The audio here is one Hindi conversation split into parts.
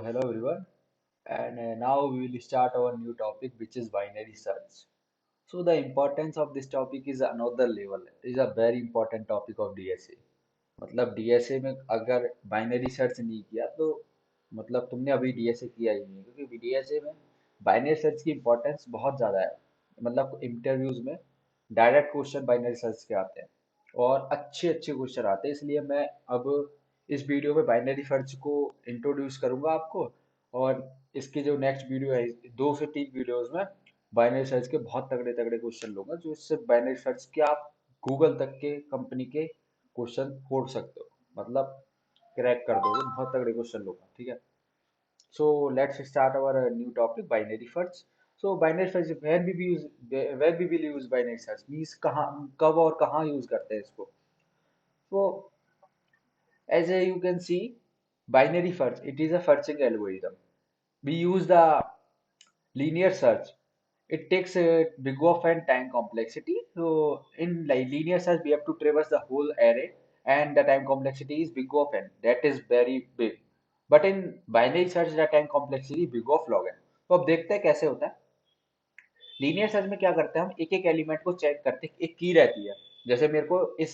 Hello everyone, and now we will start our new topic, which is binary search. So the importance of this topic is another level. It is a very important topic of DSA. मतलब डीएसए में अगर बाइनरी सर्च नहीं किया तो मतलब तुमने अभी डीएसए किया ही नहीं, क्योंकि डीएसए में बाइनरी सर्च की इम्पोर्टेंस बहुत ज़्यादा है। मतलब इंटरव्यूज में डायरेक्ट क्वेश्चन बाइनरी सर्च के आते हैं और अच्छे अच्छे क्वेश्चन आते हैं, इसलिए मैं अब इस वीडियो में बाइनरी सर्च को इंट्रोड्यूस करूंगा आपको। और इसकी जो नेक्स्ट वीडियो है, 2 से 3 वीडियोस में बाइनरी सर्च के बहुत तगड़े तगड़े क्वेश्चन लूंगा, जो इससे बाइनरी सर्च के आप गूगल तक के कंपनी के क्वेश्चन फोड़ सकते हो, मतलब क्रैक कर दोगे, बहुत तगड़े क्वेश्चन लूंगा, ठीक है। So let's start our new topic, binary search. So binary search where we will use binary search means कहाँ, कब और कहाँ यूज करते हैं इसको। तो as you can see, binary search, it is a searching algorithm. We use the linear search. It takes a big of and time complexity. So in like linear search, we have to traverse the whole array, and the time complexity is big of n. That is very big. But in binary search, the time complexity is big of log n. तो अब देखते हैं कैसे होता है। लीनियर सर्च में क्या करते हैं, हम एक एक एलिमेंट को चेक करते हैं। एक की रहती है, जैसे मेरे को इस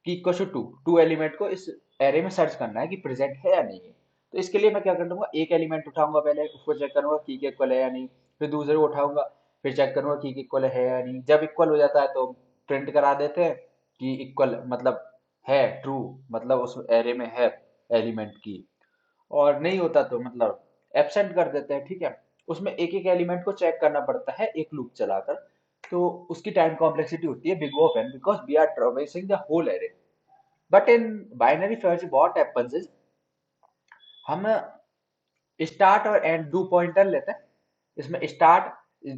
key equal to two two element को इस एरे में सर्च करना है कि प्रेजेंट है या नहीं है। तो इसके लिए मैं क्या कर लूंगा, एक एलिमेंट उठाऊंगा, पहले उसको चेक करूंगा की के इक्वल है या नहीं, फिर दूसरे को उठाऊंगा, फिर चेक करूंगा की के इक्वल है या नहीं। जब इक्वल हो जाता है तो प्रिंट करा देते हैं कि इक्वल मतलब है, ट्रू मतलब उस एरे में है एलिमेंट की। और नहीं होता तो मतलब एब्सेंट कर देते हैं, ठीक है। उसमें एक एक एलिमेंट को चेक करना पड़ता है एक लूप चलाकर। तो उसकी टाइम कॉम्प्लेक्सिटी होती है big O of n because we are traversing the whole array. But in binary search what happens is, हम स्टार्ट और एंड दो पॉइंटर लेते हैं। इसमें स्टार्ट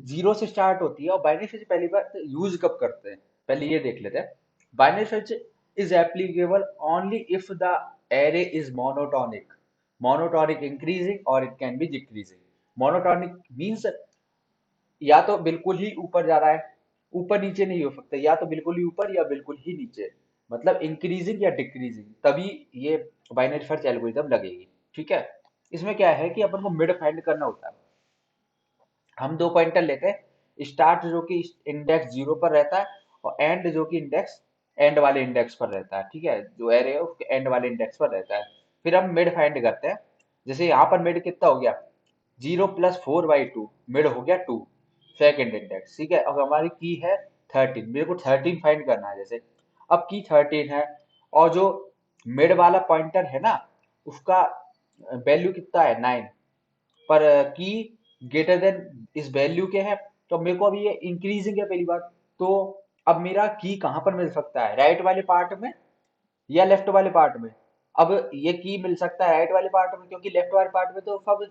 जीरो से स्टार्ट होती है, और बाइनरी सर्च पहली बार यूज कब करते हैं पहले ये देख लेते हैं। Binary search is applicable only if the array is monotonic, monotonic increasing और it can be decreasing. Monotonic means या तो बिल्कुल ही ऊपर जा रहा है, ऊपर नीचे नहीं हो सकता, या तो बिल्कुल ही ऊपर या बिल्कुल ही नीचे, मतलब इंक्रीजिंग या डिक्रीजिंग, तभी ये बाइनरी सर्च एल्गोरिथम लगेगी, ठीक है। इसमें क्या है कि अपन को मिड फाइंड करना होता है। हम दो पॉइंटर लेते हैं, स्टार्ट जो कि इंडेक्स जीरो पर रहता है, और एंड जो कि इंडेक्स एंड वाले इंडेक्स पर रहता है, ठीक है। जो एरे है उसके एंड वाले इंडेक्स पर रहता है। फिर हम मिड फाइंड करते हैं। जैसे यहाँ पर मिड कितना हो गया, 0 + 4/2, मिड हो गया 2, सेकेंड इंडेक्स, ठीक है। अब हमारी की है 13, मेरे को 13 फाइंड करना है। जैसे अब की 13 है, और जो मिड वाला पॉइंटर है ना, उसका वैल्यू कितना है 9, पर की ग्रेटर देन इस वैल्यू के है। तो मेरे को अभी ये इंक्रीजिंग है पहली बार। तो अब मेरा की कहाँ पर मिल सकता है, राइट वाले पार्ट में या लेफ्ट वाले पार्ट में। अब ये की मिल सकता है राइट वाले पार्ट में, क्योंकि लेफ्ट वाले पार्ट में तो सब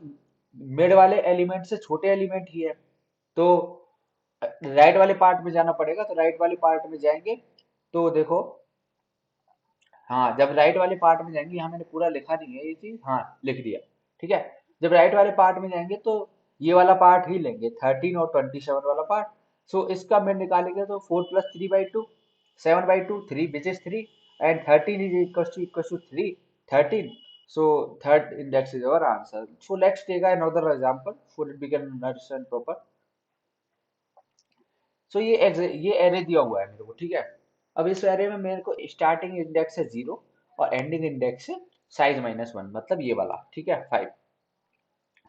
मिड वाले एलिमेंट से छोटे एलिमेंट ही है। तो राइट वाले पार्ट में जाना पड़ेगा। तो राइट वाले पार्ट में जाएंगे तो देखो, हाँ जब राइट वाले पार्ट में जाएंगे, यहाँ मैंने पूरा लिखा नहीं है ये चीज, हाँ लिख दिया, ठीक है। जब राइट वाले पार्ट में जाएंगे तो ये वाला पार्ट ही लेंगे, 13 और 27 वाला पार्ट। सो इसका मैं निकालेंगे तो 4 + 3/2, 7/2, 3 which is 3, and 13 is equal to 3, 13। So third index is our answer. So let's take another example so that we can understand proper। So ये एरे दिया हुआ है मेरे को, ठीक है। अब इस एरे में मेरे को स्टार्टिंग इंडेक्स है 0 और एंडिंग इंडेक्स है साइज -1, मतलब ये वाला, ठीक है 5।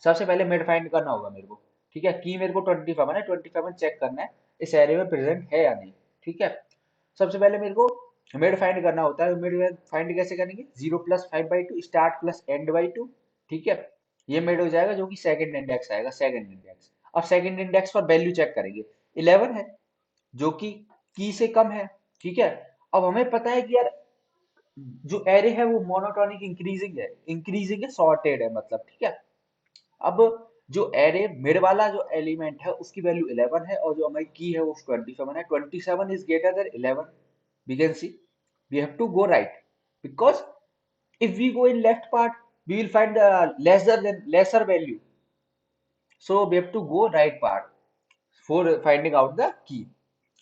सबसे पहले मिड फाइंड करना होगा मेरे को, ठीक है। की मेरे को 27 है, 27 चेक करना है इस एरे में प्रेजेंट है या नहीं, ठीक है। सबसे पहले मेरे को मिड फाइंड करना होता है। मिड फाइंड कैसे करेंगे, 0 + 5/2 start plus end by two, ठीक है। ये मिड हो जाएगा, जो कि सेकंड इंडेक्स आएगा, सेकंड इंडेक्स। अब सेकंड इंडेक्स पर वैल्यू चेक करेंगे, 11 है, जो कि की से कम है, ठीक है। अब हमें पता है कि यार जो एरे है वो मोनोटोनिक इंक्रीजिंग है सॉर्टेड है, मतलब ठीक है। अब जो एरे मिड वाला जो एलिमेंट है उसकी वैल्यू 11 है, और जो हमारी की है वो 27 है। 27 is greater than 11, we can see we have to go right, because if we go in left part we will find the lesser value, so we have to go right part for finding out the key।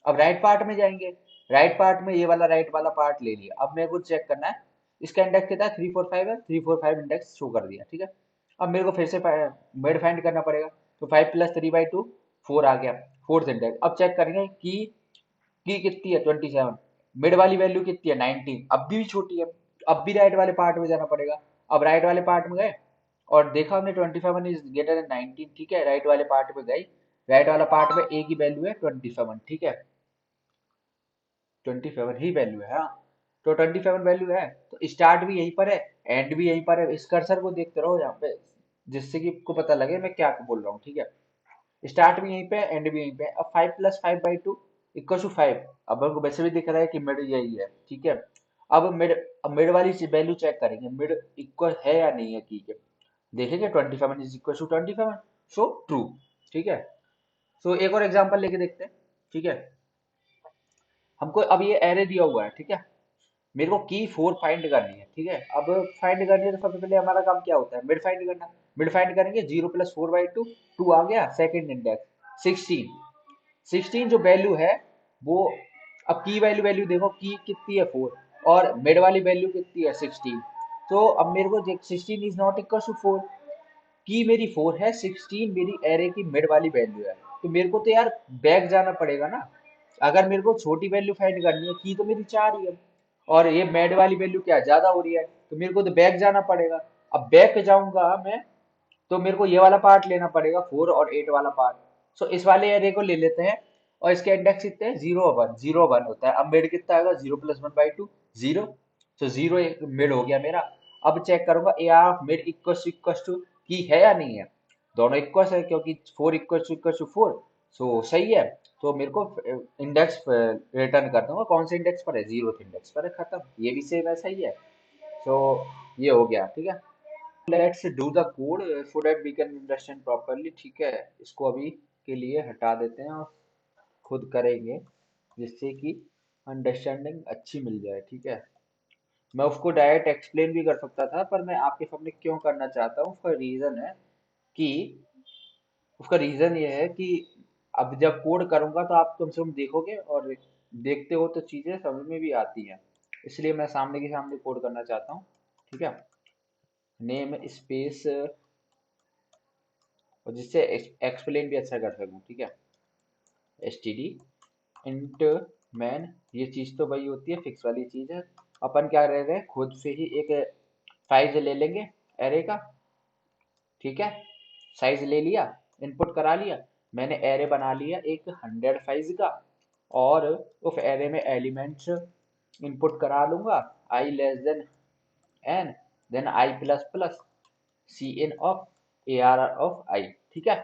अब राइट पार्ट में जाएंगे, राइट पार्ट में ये वाला राइट वाला पार्ट ले लिया। अब मेरे को चेक करना है इसका इंडेक्स कितना है, 3 4 5 है, 3 4 5 इंडेक्स शो कर दिया, ठीक है। अब मेरे को फिर से मिड फाइंड करना पड़ेगा। तो 5 + 3/2 4 आ गया, फोर्थ इंडेक्स। अब चेक करेंगे की कितनी है 27, मिड वाली वैल्यू कितनी है 19, अब भी छोटी है। अब भी राइट वाले पार्ट में जाना पड़ेगा। अब राइट वाले पार्ट में गए और देखा हमने 27 इज ग्रेटर देन 19, ठीक है, राइट वाले पार्ट में गई। राइट वाला पार्ट में ए की वैल्यू है 27, ठीक है, 27 ही वैल्यू है, हाँ। तो 27 वैल्यू है, तो स्टार्ट भी यहीं पर है, एंड भी यहीं पर है। इस कर्सर को देखते रहो यहाँ पे, जिससे कि आपको पता लगे मैं क्या बोल रहा हूँ, ठीक है। स्टार्ट भी यहीं पे है, एंड भी यहीं पे है। अब 5 + 5/2 = 5। अब हमको वैसे भी दिख रहा है कि मिड यही है, ठीक है। अब मिड वाली वैल्यू चेक करेंगे, मिड इक्वल है या नहीं है, ठीक है। देखेंगे 27 = 27, सो ट्रू, ठीक है। सो एक और एग्जांपल लेके देखते हैं, ठीक है। हमको अब ये एरे दिया हुआ है, ठीक है। मेरे को की 4 फाइंड करनी है, ठीक है। अब फाइंड करनी है तो सबसे पहले हमारा काम क्या होता है, मिड फाइंड करना। मिड फाइंड करेंगे, 0 + 4/2, 2 आ गया, सेकंड इंडेक्स 16। 16 जो वैल्यू है वो, अब की वैल्यू वैल्यू देखो, की कितनी है 4, और मिड वाली वैल्यू कितनी है 16। तो अब मेरे को 16 = 4, की मेरी 4 है, 16 मेरी एरे की मिड वाली वैल्यू है। तो मेरे को तो यार बैक जाना पड़ेगा ना। अगर मेरे को छोटी वैल्यू फाइंड करनी है, की तो मेरी 4 ही है, और ये मिड वाली वैल्यू क्या ज्यादा हो रही है, तो मेरे को तो बैक जाना पड़ेगा। अब बैक जाऊंगा मैं, तो मेरे को ये वाला पार्ट लेना पड़ेगा, 4 और 8 वाला पार्ट। सो इस वाले एरे को ले लेते हैं, और इसके इंडेक्स कितने हैं, 0 1 0 1 होता है। अब मिड कितना आएगा, 0 + 1/2, 0। तो 0 एक मिड हो गया मेरा। अब चेक करूंगा A R mid equal to key है या नहीं है। दोनों इक्वल है, क्योंकि 4 = 4, सो सही है। तो मेरे को इंडेक्स रिटर्न कर दूंगा, कौन से इंडेक्स पर है, 0th इंडेक्स पर है, खत्म। ये भी सेम ऐसा ही है। सो ये हो गया, ठीक है। Let's do the code so that we can understand properly, ठीक है। इसको अभी के लिए हटा देते हैं और खुद करेंगे, जिससे कि अंडरस्टैंडिंग अच्छी मिल जाए, ठीक है। मैं उसको डायरेक्ट एक्सप्लेन भी कर सकता था, पर मैं आपके सामने क्यों करना चाहता हूँ, कि उसका रीजन ये है कि अब जब कोड करूंगा तो आप कम से कम देखोगे, और देखते हो तो चीजें समझ में भी आती हैं। इसलिए मैं सामने के सामने कोड करना चाहता हूँ, ठीक है। नेम स्पेस, और जिससे एक्सप्लेन भी अच्छा कर सकूं, ठीक है। std इंट मैन, ये चीज तो वही होती है, फिक्स वाली चीज है। अपन क्या कर रहे हैं, खुद से ही एक साइज ले लेंगे एरे का, ठीक है। साइज ले लिया, इनपुट करा लिया, मैंने एरे बना लिया एक 100 साइज का, और उस एरे में एलिमेंट्स इनपुट करा लूंगा, I less than N, then I plus plus cin of A R of I, ठीक है।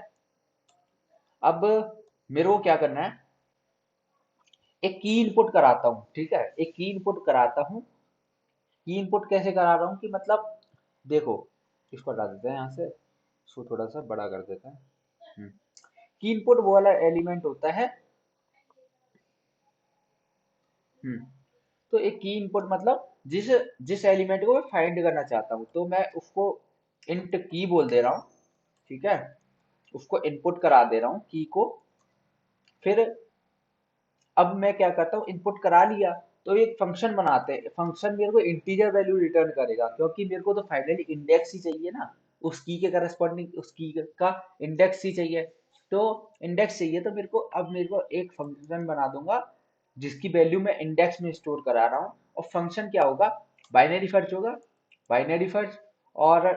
अब मेरे को क्या करना है, एक की इनपुट कराता हूँ, ठीक है, एक की इनपुट कराता हूँ। की इनपुट कैसे करा रहा हूँ कि मतलब, देखो, इसको हटा देते हैं यहाँ से, इसको थोड़ा सा बड़ा कर देते हैं। की इनपुट वो वाला एलिमेंट होता है। हम्म, तो एक की इनपुट मतलब जिस जिस एलिमेंट को मैं फाइंड करना चाहता हूँ, तो मैं उसको इंट की बोल दे रहा हूँ, ठीक है। उसको इनपुट करा दे रहा हूँ की को। फिर अब मैं क्या करता हूँ, इनपुट करा लिया, तो एक फंक्शन बनाते हैं। फंक्शन मेरे को इंटीजर वैल्यू रिटर्न करेगा, क्योंकि मेरे को तो फाइनली इंडेक्स ही चाहिए ना, उस की के करस्पॉन्डिंग उस की का इंडेक्स ही चाहिए। तो इंडेक्स चाहिए, तो मेरे को एक फंक्शन बना दूंगा, जिसकी वैल्यू मैं इंडेक्स में स्टोर करा रहा हूँ। और फंक्शन क्या होगा, बाइनरी सर्च होगा, बाइनरी सर्च। और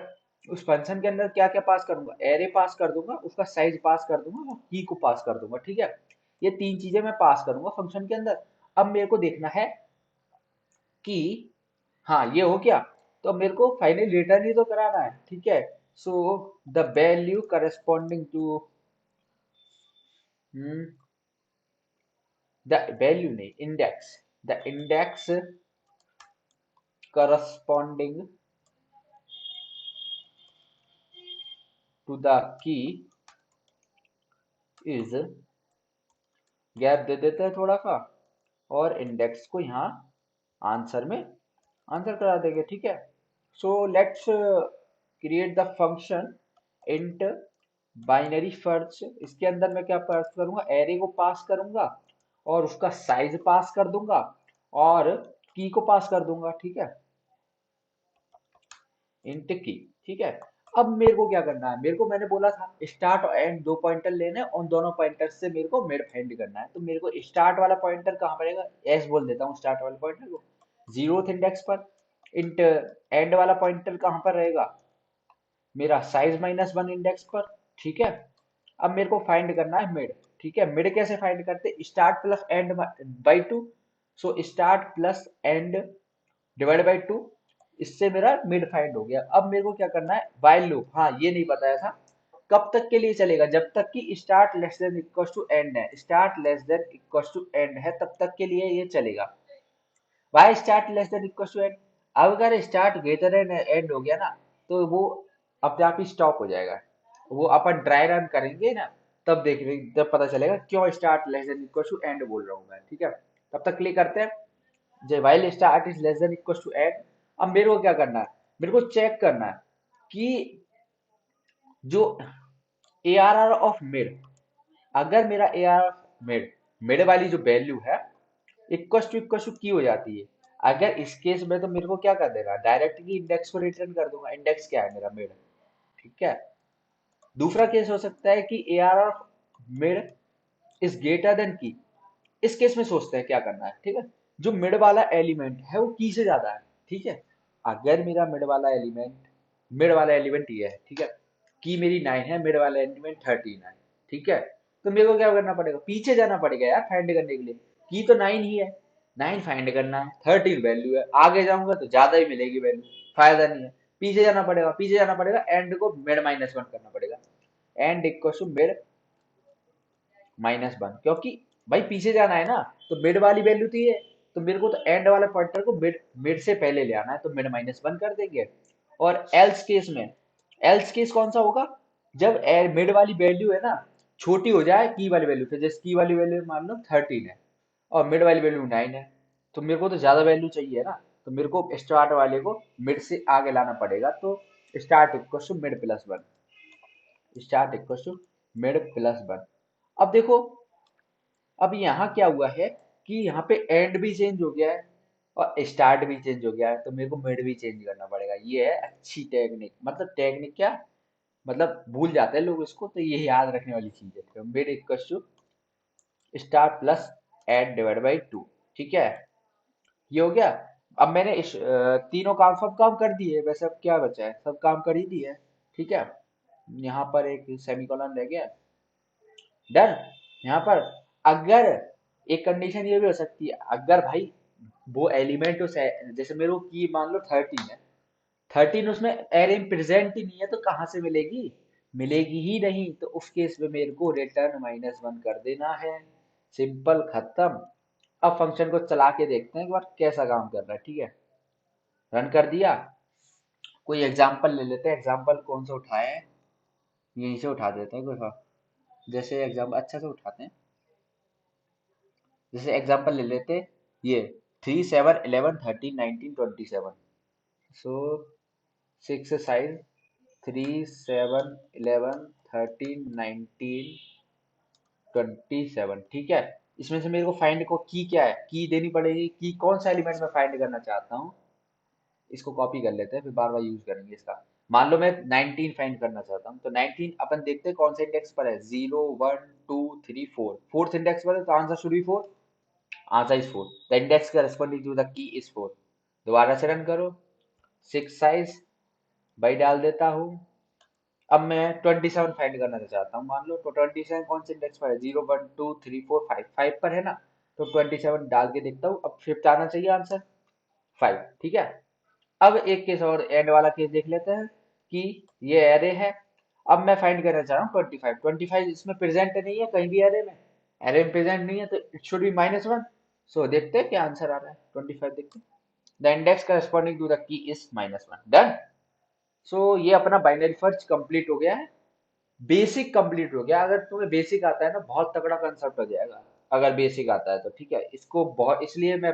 उस फंक्शन के अंदर क्या क्या पास करूंगा, एरे पास कर दूंगा, उसका साइज पास कर दूंगा, और की को पास कर दूंगा, ठीक है। ये तीन चीजें मैं पास करूंगा फंक्शन के अंदर। अब मेरे को देखना है कि हाँ ये हो गया, तो मेरे को फाइनल रिटर्न ही तो कराना है, ठीक है। So the value corresponding to the value नहीं, index, the index corresponding to the key is, gap दे देते हैं थोड़ा सा, और इंडेक्स को यहाँ आंसर में आंसर करा देंगे, ठीक है। So let's create the function int binary search. इसके अंदर मैं क्या पास करूंगा, एरे को पास करूंगा, और उसका साइज पास कर दूंगा, और की को पास कर दूंगा, ठीक है, इंट की, ठीक है। अब मेरे को क्या करना है, मेरे को मैंने बोला था स्टार्ट और एंड दो पॉइंटर लेने हैं, उन दोनों पॉइंटर से मेरे को मिड फाइंड करना है। तो मेरे को स्टार्ट वाला पॉइंटर कहाँ पड़ेगा, एस बोल देता हूँ स्टार्ट वाले पॉइंटर को, 0th इंडेक्स पर। इंट एंड वाला पॉइंटर कहाँ पर रहेगा, मेरा साइज -1 इंडेक्स पर। ठीक है। अब मेरे को फाइंड करना है मिड। ठीक है, मिड कैसे फाइंड करते, start plus end by to. So start plus end divide by to, इससे मेरा मिड फाइंड हो गया। अब मेरे को क्या करना है, वाइल लूप, हाँ ये नहीं बताया था, कब तक के लिए चलेगा, जब तक कि start less than equal to end है, start less than equal to end है तब तक के लिए ये चलेगा। While start less than equal to end, अब अगर स्टार्ट ग्रेटर देन एंड हो गया ना, तो वो अपने आप ही स्टॉप हो जाएगा। वो अपन ड्राई रन करेंगे ना, तब देख रहे, तब पता चलेगा क्यों start less than equal to end बोल रहा हूँ मैं। ठीक है, तब तक क्लिक करते हैं, जब while start is less than equal to end. अब मेरे को क्या करना है, मेरे को चेक करना है कि जो ARR ऑफ मिड, अगर मेरा ARR मिड, मिड वाली जो वैल्यू है इक्वल टू की हो जाती है, अगर इस केस में तो मेरे को क्या कर देगा, डायरेक्टली इंडेक्स को रिटर्न कर दूंगा, इंडेक्स क्या है मेरा मिड। ठीक है। दूसरा केस हो सकता है कि ARR mid is greater then की, इस केस में सोचते हैं क्या करना है। ठीक है, जो मिड वाला एलिमेंट है वो की से ज्यादा है। ठीक है, अगर मेरा मिड वाला एलिमेंट ये है, ठीक है, की मेरी 9 है, मिड वाला एलिमेंट 13 है। ठीक है, तो मेरे को क्या करना पड़ेगा, पीछे जाना पड़ेगा यार फाइंड करने के लिए। की तो 9 ही है, 9 फाइंड करना है, 13 वैल्यू है, आगे जाऊंगा तो ज्यादा ही मिलेगी वैल्यू, फायदा नहीं है। पीछे जाना पड़ेगा, पीछे जाना पड़ेगा, एंड को मिड -1 करना पड़ेगा, एंड इक्वल टू मिड -1, क्योंकि भाई पीछे जाना है ना, तो मिड वाली वैल्यू थी ये, तो मेरे को तो एंड वाले पॉइंटर को मिड मिड से पहले ले आना है, तो मिड -1 कर देंगे। और एल्स केस में, एल्स केस कौन सा होगा, जब मिड वाली वैल्यू है ना छोटी हो जाए की वाली वैल्यू से, जैसे की वाली वैल्यू मान लो 13 है और मिड वाली वैल्यू 9 है, तो मेरे को तो ज्यादा वैल्यू चाहिए ना, तो मेरे को स्टार्ट वाले को मिड से आगे लाना पड़ेगा। तो स्टार्ट इक्वल टू मिड+1, स्टार्ट इक्वल टू मिड+1। अब देखो, अब यहाँ क्या हुआ है कि यहाँ पे एंड भी चेंज हो गया है और स्टार्ट भी चेंज हो गया है, तो मेरे को मिड भी चेंज करना पड़ेगा। ये है अच्छी टेक्निक, मतलब टेक्निक क्या, मतलब भूल जाते हैं लोग इसको, तो ये याद रखने वाली चीज है। तो mid equal to start plus end divide by two. ठीक है, ये हो गया। अब मैंने इस तीनों काम, सब काम कर दिए वैसे, अब क्या बचा है, सब काम कर ही दिए। ठीक है, यहाँ पर एक सेमीकोलन रह गया, डन। यहाँ पर अगर एक कंडीशन ये भी हो सकती है, अगर भाई वो एलिमेंट उस जैसे मेरे को की मान लो 13 है, 13 उसमें एरे में प्रेजेंट ही नहीं है, तो कहाँ से मिलेगी, मिलेगी ही नहीं, तो उस केस में मेरे को रिटर्न -1 कर देना है। सिंपल, खत्म। अब फंक्शन को चला के देखते हैं एक बार कैसा काम कर रहा है। ठीक है, रन कर दिया, कोई एग्जाम्पल ले लेते हैं, एग्जाम्पल कौन सा उठाए हैं, यहीं से उठा देते हैं कोई। हाँ, जैसे एग्जाम्पल अच्छा से उठाते हैं, जैसे एग्जांपल ले लेते, ये 3 7 11 13 19 27। सो 6 साइज 3 7 11 13 19 27। ठीक है, इसमें से मेरे को फाइंड को की क्या है, की देनी पड़ेगी, की कौन सा एलिमेंट में फाइंड करना चाहता हूँ। इसको कॉपी कर लेते हैं, फिर बार बार यूज करेंगे इसका। मान लो मैं 19 फाइंड करना चाहता हूँ, तो 19 अपन देखते हैं कौन से इंडेक्स पर है, 0 1 2 3 4, फोर्थ इंडेक्स पर है, तो answer should be 4। Answer is 4, the index corresponding to the key is 4। दोबारा से रन करो, 6 साइज बाई डाल देता हूँ। अब मैं 27 फाइंड करना चाहता हूँ, मान लो, तो 27 कौन से इंडेक्स पर है, 0 1 2 3 4 5, 5 पर है ना, तो 27 डाल के देखता हूँ, अब फिफ्थ आना चाहिए आंसर, 5। ठीक है, अब एक केस और एंड वाला केस देख लेते हैं कि ये एरे है। अब मैं फाइंड करना चाह रहा हूँ 25, 25 इसमें प्रेजेंट नहीं है कहीं भी एरे में, एरे में प्रेजेंट नहीं है, तो इट शुड बी -1। सो देखते हैं क्या आंसर आ रहा है, 25 देखते हैं, the index corresponding to the key is -1, done. So ये अपना बाइनरी सर्च कंप्लीट हो गया है, बेसिक कंप्लीट हो गया। अगर तुम्हें बेसिक आता है ना, बहुत तगड़ा कंसेप्ट हो जाएगा, अगर बेसिक आता है तो। ठीक है, इसको बहुत, इसलिए मैं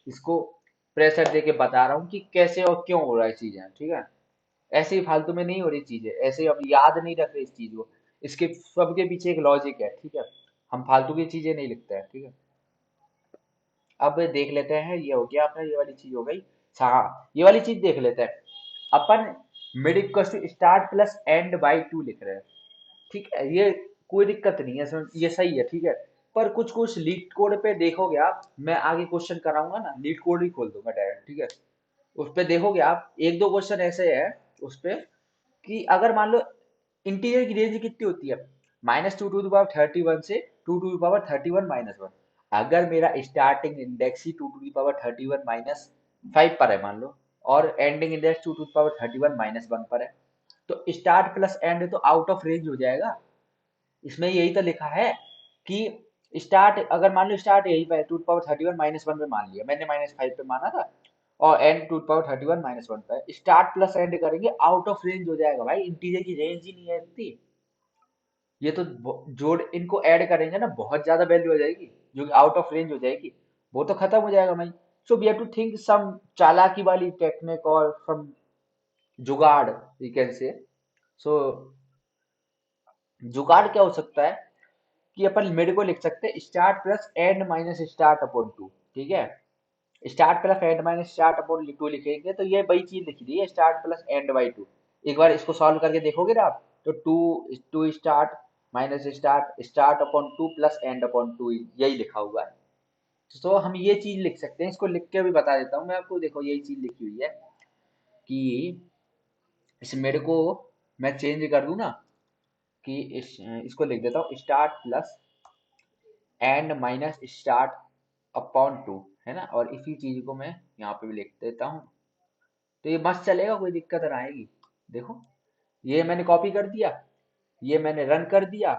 इसको प्रेशर दे के बता रहा हूँ कि कैसे और क्यों हो रहा है चीजें। ठीक है, ऐसे ही फालतू में नहीं हो रही चीजें, ऐसे ही अब याद नहीं रख रहे इस चीज को, इसके सबके पीछे एक लॉजिक है। ठीक है, हम फालतू की चीजें नहीं लिखते हैं। ठीक है, अब देख लेते हैं, ये हो गया अपना, ये वाली चीज हो गई। हाँ, ये वाली चीज देख लेते हैं अपन, mid equal to start plus end by two लिख रहे हैं। ठीक है, ये कोई दिक्कत नहीं है इसमें, ये सही है, ठीक है। पर कुछ कुछ लीड कोड पे देखोगे आप, मैं आगे क्वेश्चन कराऊंगा ना, लीड कोड ही खोल दूंगा डायरेक्ट, ठीक है। उस पे देखोगे आप, एक दो क्वेश्चन ऐसे है उस पे, कि अगर मान लो इंटीजर की रेंज कितनी होती है, -2 टू द पावर 31 से 2 टू द पावर 31 - 1। अगर मेरा स्टार्टिंग इंडेक्स ही 2 टू द पावर 31 - 5 पर है मान लो, और ending index 2 to the power 31 - 1 पर है, तो स्टार्ट प्लस एंड तो आउट ऑफ रेंज हो जाएगा। इसमें यही तो लिखा है कि स्टार्ट, अगर मान लो स्टार्ट यही पे 2 टू द पावर 31 - 1 पे मान लिया मैंने, -5 पे माना था, और एंड 2 टू द पावर 31 - 1 पे, स्टार्ट प्लस एंड करेंगे आउट ऑफ रेंज हो जाएगा भाई, इंटीजर की रेंज ही नहीं है इतनी। ये तो जोड़ इनको ऐड करेंगे ना, बहुत ज्यादा वैल्यू हो जाएगी, जो कि आउट ऑफ रेंज हो जाएगी, वो तो खत्म हो जाएगा भाई। So we have to think some चालाकी वाली टेक्निक और सम जुगाड़, वी कैन से। सो जुगाड़ क्या हो सकता है कि अपन मिड को लिख सकते हैं start plus end minus start upon two, ठीक है। Start plus end minus start upon two लिखेंगे तो ये वही चीज लिख दी है, start plus end by two. एक बार इसको सॉल्व करके देखोगे ना आप, तो two two start minus start start upon two plus end upon two, यही लिखा हुआ है। तो हम ये चीज लिख सकते हैं, इसको लिख के भी बता देता हूँ मैं आपको, देखो यही चीज लिखी हुई है कि इस मेरे को मैं चेंज कर दूं ना, कि इसको लिख देता हूँ start plus end minus start upon to, है ना, और इसी चीज को मैं यहाँ पे भी लिख देता हूँ, तो ये मस्त चलेगा, कोई दिक्कत ना आएगी। देखो, ये मैंने कॉपी कर दिया, ये मैंने रन कर दिया,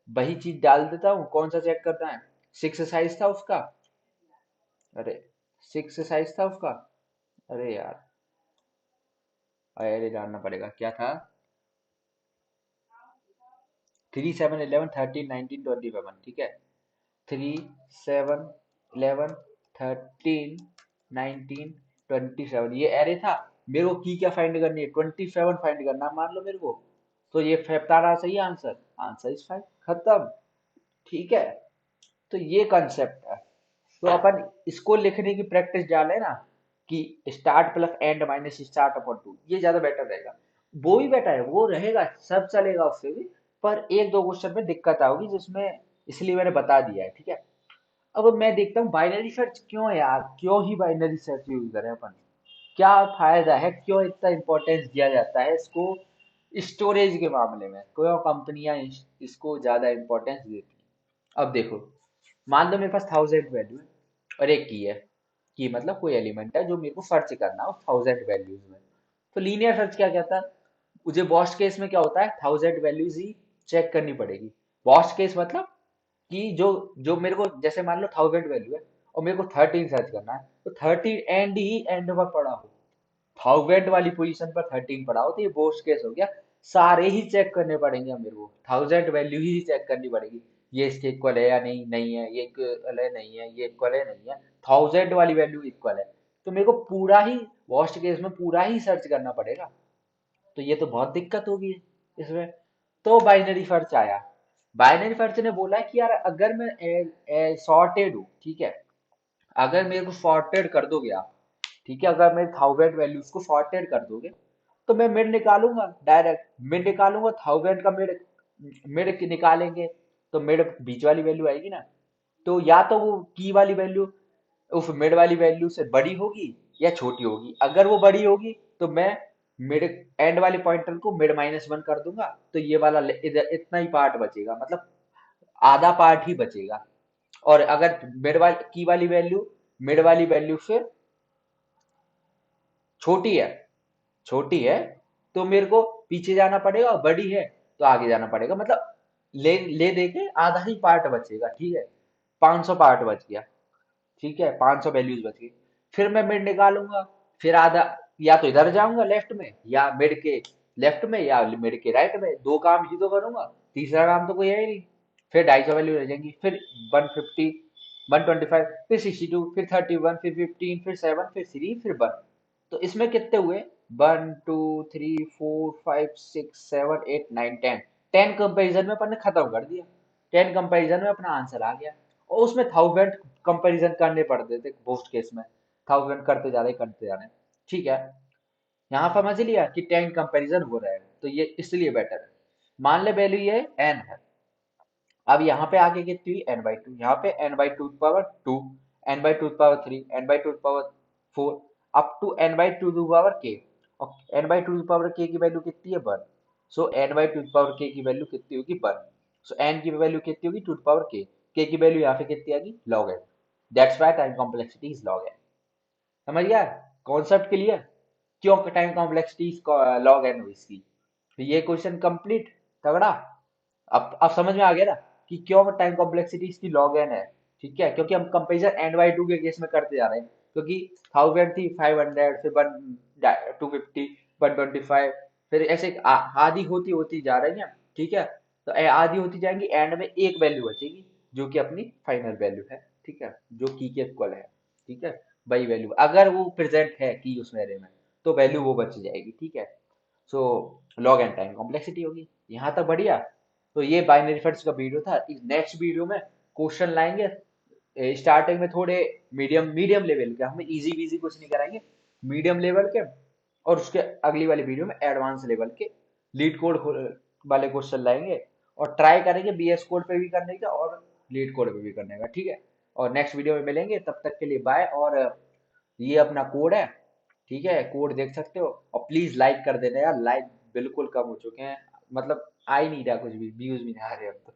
वही चीज डाल देता हूँ। कौन सा चेक करना है, 6 साइज था उसका, अरे 6 साइज था उसका, अरे यार, अरे जानना पड़ेगा क्या था, 3 7 11 13 19 27, ठीक है। 3 7 11 13 19 27, ये एरे था। मेरे को की क्या फाइंड करनी है, 27 फाइंड करना है, मान लो मेरे को। तो ये बता सही आंसर, आंसर इज 5, खत्म, ठीक है। तो ये कंसेप्ट है। तो अपन इसको लिखने की प्रैक्टिस डाले ना, कि start plus end minus start upon to, ये ज्यादा बेटर रहेगा। वो भी बेटर है, वो रहेगा, सब चलेगा उससे भी, पर एक दो क्वेश्चन में दिक्कत आओगी जिसमें, इसलिए मैंने बता दिया है, ठीक है। अब मैं देखता हूँ बाइनरी सर्च क्यों है यार, क्यों ही बाइनरी सर्च यूज करें अपन, क्या फायदा है, क्यों इतना इंपॉर्टेंस दिया जाता है इसको, स्टोरेज के मामले में क्यों कंपनियां इसको ज्यादा इंपॉर्टेंस देती हैं। अब देखो, मान लो मेरे पास 1000 वैल्यू है, और एक की है, की मतलब कोई एलिमेंट है जो मेरे को सर्च करना है 1000 वैल्यूज में। तो लीनियर सर्च क्या कहता है, मुझे वर्स्ट केस में क्या होता है, 1000 वैल्यूज ही चेक करनी पड़ेगी। वर्स्ट केस मतलब कि जो जो मेरे को, जैसे मान लो 1000 वैल्यू है और मेरे को 13 सर्च करना है, तो 13 एंड ही एंड पर पड़ा हो, 1000 वाली पोजीशन पर 13 पड़ा हो, तो ये वर्स्ट केस हो गया। सारे ही चेक करने पड़ेंगे अब मेरे को, 1000 वैल्यू ही चेक करनी पड़ेगी, ये इसके इक्वल है या नहीं, नहीं है, ये इक्वल है नहीं है, ये इक्वल है नहीं है, 1000 वाली वैल्यू इक्वल है, तो मेरे को पूरा ही, वर्स्ट केस में पूरा ही सर्च करना पड़ेगा। तो ये तो बहुत दिक्कत होगी इसमें। तो बाइनरी सर्च आया, बाइनरी सर्च ने बोला कि यार अगर मैं सॉर्टेड हूँ, ठीक है, अगर मेरे को सॉर्टेड कर दोगे आप, ठीक है, अगर मेरे 1000 वैल्यूज को सॉर्टेड कर दोगे, तो मैं मिड निकालूंगा, डायरेक्ट मिड निकालूंगा, 1000 का मिड, मिड निकालेंगे तो मिड बीच वाली वैल्यू आएगी ना। तो या तो वो की वाली वैल्यू उस मिड वाली वैल्यू से बड़ी होगी या छोटी होगी, अगर वो बड़ी होगी तो मैं मिड एंड वाले पॉइंटर को मिड -1 कर दूंगा, तो ये वाला इधर इतना ही पार्ट बचेगा, मतलब आधा पार्ट ही बचेगा। और अगर मिड वाली की वाली वैल्यू मिड वाली वैल्यू से छोटी है, छोटी है, तो मेरे को पीछे जाना पड़ेगा, और बड़ी है तो आगे जाना पड़ेगा, मतलब ले ले दे के आधा ही पार्ट बचेगा, ठीक है। 500 पार्ट बच गया, ठीक है, 500 वैल्यूज बच गई। फिर मैं मिड निकालूंगा, फिर आधा, या तो इधर जाऊंगा लेफ्ट में, या मिड के लेफ्ट में, या मिड के राइट में, दो काम ही तो करूंगा, तीसरा काम तो कोई है ही नहीं। फिर 250 वैल्यू रह जाएंगी, फिर 150, 125, फिर 62, फिर 31, फिर 15, फिर 7, फिर 3, फिर 1। तो इसमें कितने हुए, 1 2 3 4 5 6 7 8 9 10, 10 कंपेरिजन में अपन ने खत्म कर दिया, 10 कंपेरिजन में अपना आंसर आ गया। और उसमें 1000 कंपेरिजन करने पड़ते थे, पोस्ट केस में 1000 करते जा रहे, ठीक है। यहाँ समझ लिया कि टेन कंपैरिजन हो रहा है, तो ये इसलिए बेटर है। मान ले वैल्यू ये एन है। अब यहाँ पे आगे कितनी हुई, एन बाई टू, यहाँ पे n by two power two, n by two power three, n by two power four, up to n by two power k. और N by two power k की वैल्यू कितनी है, one. So n by two power k की वैल्यू कितनी होगी, वन। सो एन की वैल्यू कितनी होगी, टू पावर के की वैल्यू यहाँ पे कितनी आ गई, log n. That's why time complexity is log n. समझ गया कॉन्सेप्ट क्लियर, क्यों टाइम कॉम्प्लेक्सिटी लॉग एन हुई इसकी। तो ये क्वेश्चन कंप्लीट, तगड़ा। अब समझ में आ गया ना कि क्यों टाइम कॉम्प्लेक्सिटी इसकी लॉग एन है। ठीक है, क्योंकि हम कंपेरिजन एन बाई टू के केस में करते जा रहे हैं, क्योंकि 1000 थी, 500, फिर 250, 125, फिर ऐसे आधी होती होती जा रही है। ठीक है, तो आधी होती जाएंगी, एंड में एक वैल्यू बचेगी जो कि अपनी फाइनल वैल्यू है। ठीक है, जो की के इक्वल है। ठीक है, वही वैल्यू अगर वो प्रेजेंट है की उस मेरे में, तो वैल्यू वो बच जाएगी। ठीक है, so log and time complexity होगी। यहाँ तक बढ़िया। तो ये बाइनरी फंड्स का वीडियो था। इस नेक्स्ट वीडियो में क्वेश्चन लाएंगे, स्टार्टिंग में थोड़े मीडियम मीडियम लेवल के, हमें इजी वीजी कुछ नहीं कराएंगे, मीडियम लेवल के। और उसके अगली वाली वीडियो में एडवांस लेवल के लीड कोड वाले क्वेश्चन लाएंगे, और ट्राई करेंगे बीएस कोड पे भी करने का और लीड कोड पे भी करने का। ठीक है, और नेक्स्ट वीडियो में मिलेंगे, तब तक के लिए बाय। और ये अपना कोड है, ठीक है, कोड देख सकते हो। और प्लीज लाइक कर देना यार, लाइक बिल्कुल कम हो चुके हैं, मतलब आ ही नहीं रहा कुछ भी, व्यूज भी नहीं आ रहे अब तो।